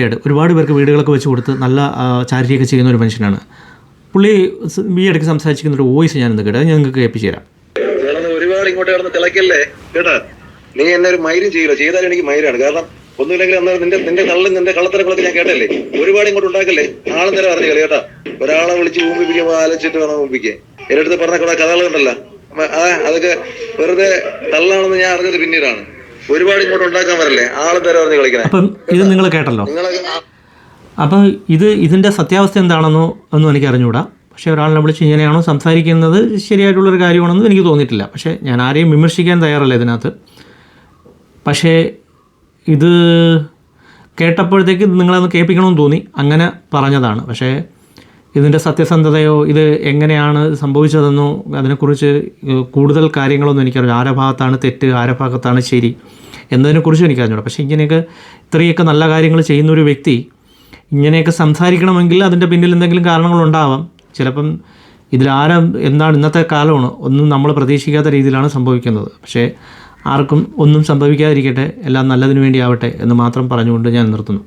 ഒരുപാട് പേർക്ക് വീടുകളൊക്കെ വെച്ച് കൊടുത്ത് നല്ല ചാരിറ്റിയൊക്കെ ചെയ്യുന്ന ഒരു മനുഷ്യനാണ് പുള്ളി. ഈ ഇടയ്ക്ക് സംസാരിച്ചിരിക്കുന്ന ഒരു വോയിസ് ഞാനൊന്ന് കേട്ടോ, ഞങ്ങൾക്ക് കേൾപ്പിച്ചു തരാം. ഒരുപാട് ഇങ്ങോട്ട് കിടന്ന് തിളക്കല്ലേ കേട്ടാ, നീ എന്നെ ഒരു മൈരും ചെയ്യില്ല, ചെയ്താലും എനിക്ക് മൈരാണ്. കാരണം ഒന്നുമില്ലെങ്കിൽ അന്ന് നിന്റെ കള്ളും നിന്റെ കള്ളത്തരങ്ങളൊക്കെ ഞാൻ കേട്ടല്ലേ. ഒരുപാട് ഇങ്ങോട്ട് ഉണ്ടാക്കല്ലേ, ആളും നേരം അറിഞ്ഞു കളി കേട്ടാ. ഒരാളെ വിളിച്ച് ഊമ്പിപ്പിക്കുമ്പോ ആലോചിച്ചിട്ട് വേണം ഊമ്പിക്കേ. എന്റെ അടുത്ത് പറഞ്ഞ കുറെ കഥകളുണ്ടല്ലോ, അതൊക്കെ വെറുതെ തള്ളാണെന്ന് ഞാൻ അറിഞ്ഞത് പിന്നീടാണ്. ഒരുപാട് ഇങ്ങോട്ട് ഉണ്ടാക്കാൻ വരല്ലേ, ആളും നേരം അറിഞ്ഞ് കളിക്കണേ. അപ്പം ഇത് നിങ്ങൾ കേട്ടല്ലോ. അപ്പം ഇതിൻ്റെ സത്യാവസ്ഥ എന്താണെന്നോ ഒന്നും എനിക്ക് അറിഞ്ഞുകൂടാ. പക്ഷേ ഒരാളിനെ വിളിച്ച് ഇങ്ങനെയാണോ സംസാരിക്കുന്നത് ശരിയായിട്ടുള്ളൊരു കാര്യമാണെന്നും എനിക്ക് തോന്നിയിട്ടില്ല. പക്ഷേ ഞാൻ ആരെയും വിമർശിക്കാൻ തയ്യാറല്ല ഇതിനകത്ത്. പക്ഷേ ഇത് കേട്ടപ്പോഴത്തേക്ക് നിങ്ങളതൊന്ന് കേൾപ്പിക്കണമെന്ന് തോന്നി, അങ്ങനെ പറഞ്ഞതാണ്. പക്ഷേ ഇതിൻ്റെ സത്യസന്ധതയോ ഇത് എങ്ങനെയാണ് സംഭവിച്ചതെന്നോ അതിനെക്കുറിച്ച് കൂടുതൽ കാര്യങ്ങളൊന്നും എനിക്കറിയില്ല. ആരുടെ ഭാഗത്താണ് തെറ്റ്, ആരുടെ ഭാഗത്താണ് ശരി എന്നതിനെക്കുറിച്ചും എനിക്കറിഞ്ഞൂടാ. പക്ഷേ ഇങ്ങനെയൊക്കെ ഇത്രയൊക്കെ നല്ല കാര്യങ്ങൾ ചെയ്യുന്നൊരു വ്യക്തി ഇങ്ങനെയൊക്കെ സംസാരിക്കണമെങ്കിൽ അതിൻ്റെ പിന്നിൽ എന്തെങ്കിലും കാരണങ്ങളുണ്ടാവാം. ചിലപ്പം ഇതിലാരും എന്താണ്, ഇന്നത്തെ കാലമാണ്, ഒന്നും നമ്മൾ പ്രതീക്ഷിക്കാത്ത രീതിയിലാണ് സംഭവിക്കുന്നത്. പക്ഷേ ആർക്കും ഒന്നും സംഭവിക്കാതിരിക്കട്ടെ, എല്ലാം നല്ലതിനു വേണ്ടി ആവട്ടെ എന്ന് മാത്രം പറഞ്ഞുകൊണ്ട് ഞാൻ നിർത്തുന്നു.